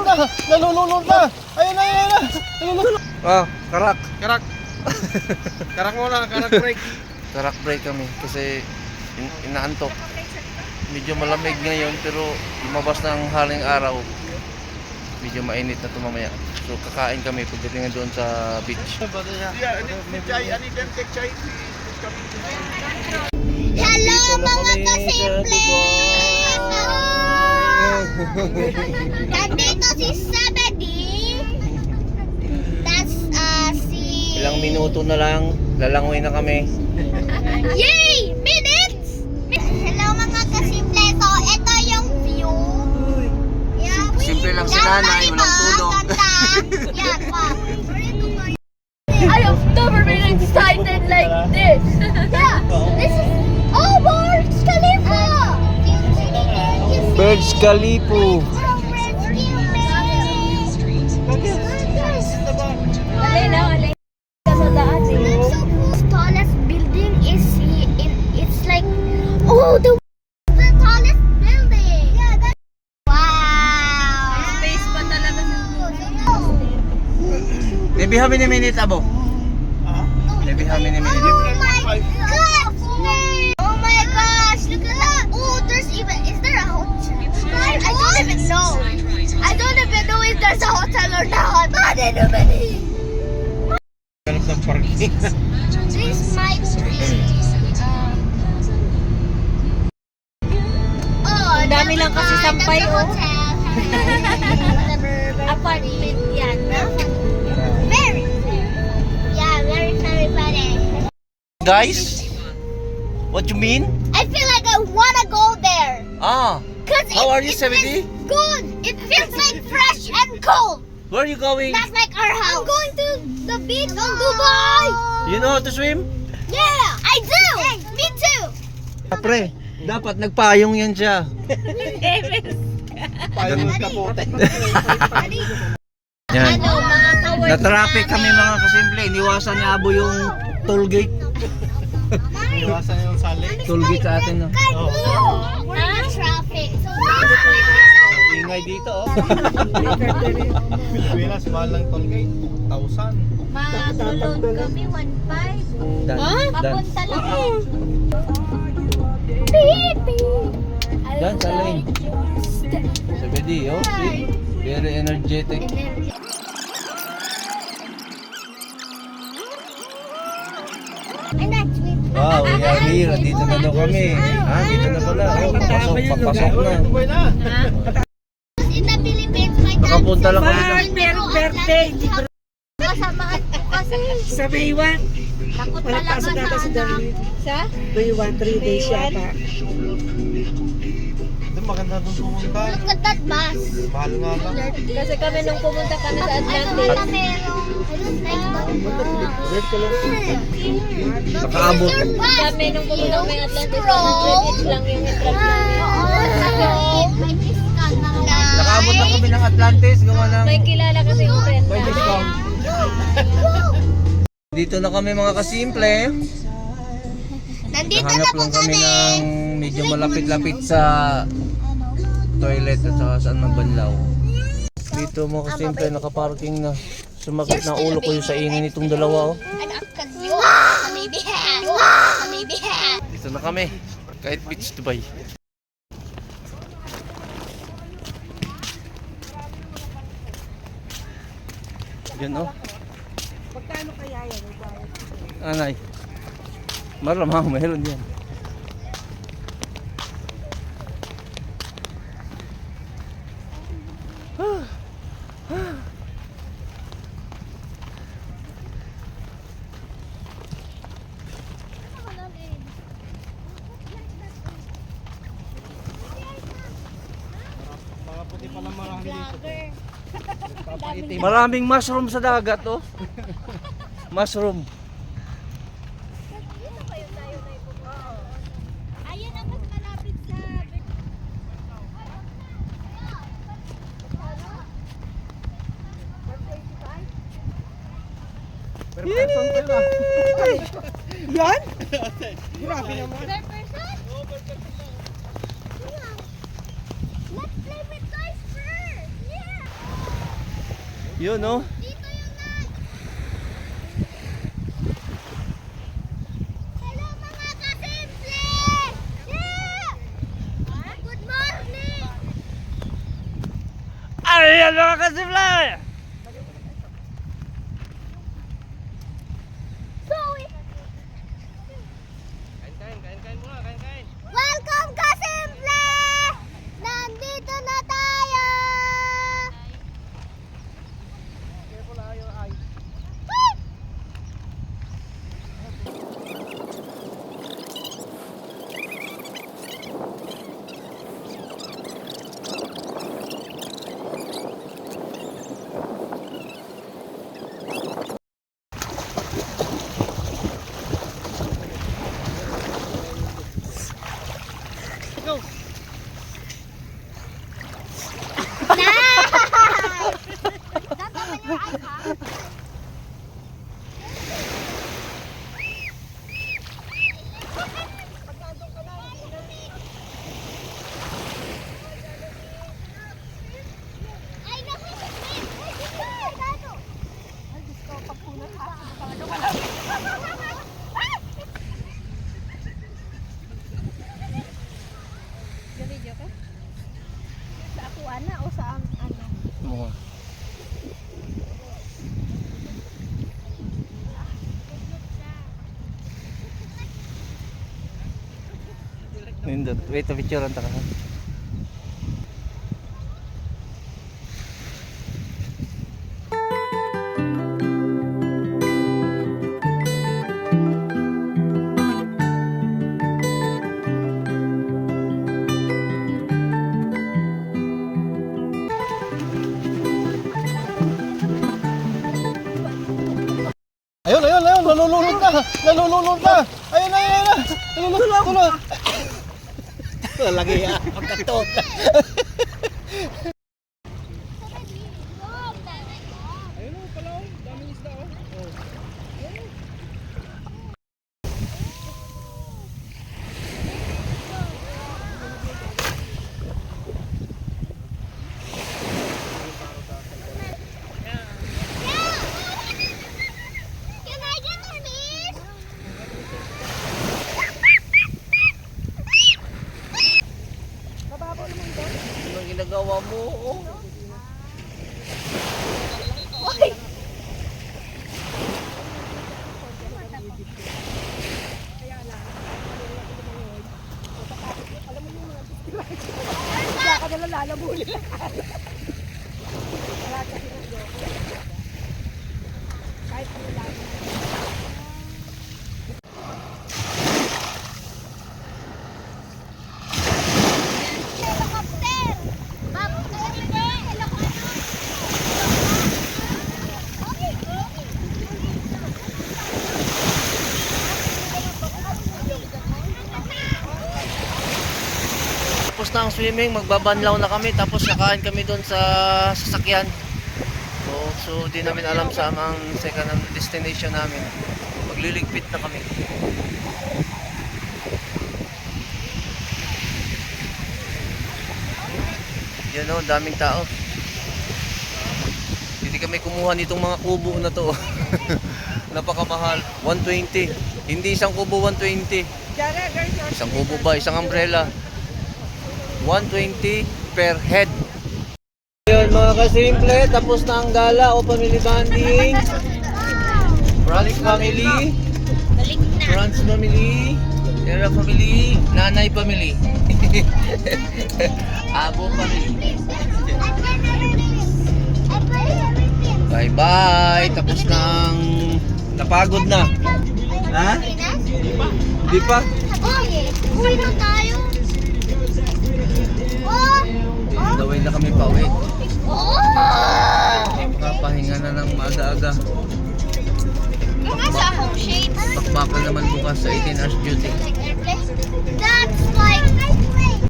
na! Nalulunod na! Ayun na, ayun na! Nalulunod! Ah, karak. Karak! Karak muna, karak break. Karak break kami kasi inaantok. Medyo malamig ngayon pero lumabas ng haling araw. Medyo mainit na tumamaya. So kakain kami pagdating doon sa beach. Hello mga kasimple! Nandito si Sabedi. That's si... Ilang minuto na lang, lalangoy na kami. Yay! Minutes! Hello mga kasimple. So, ito yung view. Yeah, Simple lang si nanay, walang tulog. Ganda! Yan, wow. I have never been excited like this. Yeah, this is... Oh, Burj Khalifa! Burj Khalifa. Alay ka sa daan eh. Tallest building is it's like the tallest building. Yeah, that's wow. Space pa talaga sa Maybe how many minutes, Abo? Maybe how many minutes? Oh my god! Oh my gosh! Look at that! Oh, is there a hotel? I don't even know. I don't even know if there's a hotel or not. Ganap ng parking. This might be. Oh, Ang dami lang kasi sampay, that's a oh. hotel. apartment yan. Very. Yeah, very funny. Guys, what you mean? I feel like I wanna go there. Ah, how are you, Sabedi? Good. It feels like fresh and cold. Where are you going? That's like our house. I'm going to the beach in Dubai. You know how to swim? Yeah, I do. Me too. Pre, dapat nagpayong yan siya. Payong kapote. Yan. Ano, mga kawork Na-traffic kami mga kasimple. Iniwasan ni Abo yung toll gate. Iwasan yung sali. Toll gate sa atin. No? We're in traffic. So Ingay dito, oh. Pilipinas, mahal lang toll gate. 2,000. Matulog kami 1.5. Dan. Papunta lang kami. Dan sa lane. Sabedi, oh. See? Very energetic. Wow, we are here. Dito na daw kami. Ha? Dito na pala. Oh, papasok na. Dubai na. in the Philippines, my dad Nakapunta lang kami said, sa... merong birthday. Kasamaan ko kasi. Sa May 1, Takot wala talaga pasok nata si sa ano. Darlene. Sa? May 1, 3 days yata. Ito, maganda doon pumunta. Look at that bus. Mahal nga lang. Kasi kami nung pumunta kami sa Ano Atlantic. wala merong, I don't like Nakaabot. your bus. Kami nung pumunta kami sa Atlantic. Scroll. 100 each lang yung entrance. May discount na lang. Nakaabot na kami ng Atlantis. Gawa ng... May kilala kasi yung friend May namin. discount. Dito na kami mga kasimple. Nandito na Nahanap po lang kami kami. ng medyo malapit-lapit sa toilet at saka saan man banlaw. Dito mga kasimple nakaparking na. Sumakit na ulo ko yung sa ingin nitong dalawa. Oh. Anak ka Diyo. Maybe hat. Maybe hat. Dito na kami. Kahit beach Dubai. Yan oh. Magkano kaya yan? Anay. Malamang meron yan. Mga puti pala marami dito. Maraming mushroom sa dagat oh. Mushroom. Ayun ang mas malapit sa Per person pa yun, ah. Yan? Grabe naman. per person? Let's play with toys first. Yeah. Yun, no? Hello mga kasimple! Yeah! Good morning! Ayan mga kasimple! Welcome kasimple! Nandito na tayo! Woo! Don't open your eyes, huh? Ay, naku! Gato! Ay, Diyos ko, pagpunat ha. Talaga wala. Video ka? Sa akuan na o sa ano? Mga. Nindot. Wait, picture ang taka. Ayun, ayun, ayun. Nalulunod na. Nalulunod na. Ayun, ayun, ayun. Nalulunod. Tulog. Lagi yan. Pagkatot. Can I get a fish? Anong ginagawa mo? Kaya ka nalang lalabuli lang. Wala kasi ng joke. Kahit ano lang. Helicopter! Tapos na ang swimming, magbabanlaw na kami, tapos kakain kami doon sa sasakyan. So di namin alam sa ang second destination namin. Magliligpit na kami. Yan o, daming tao. Hindi kami kumuha nitong mga kubo na to. Napakamahal, 120. Hindi isang kubo 120. Isang kubo ba, isang umbrella. 120 per head. Yun mga kasimple, tapos na ang gala o family bonding. Franz family, Franz family, Tera family, Nanay family, Abo family. Bye bye, tapos na ang napagod na. Ha? Di pa? Uwi na tayo. Oh! Gawin na kami pauwi. Oh! Makapahinga na ng maaga-aga. Nasa akong shape. Bakbakal naman bukas sa 18 hours duty. That's like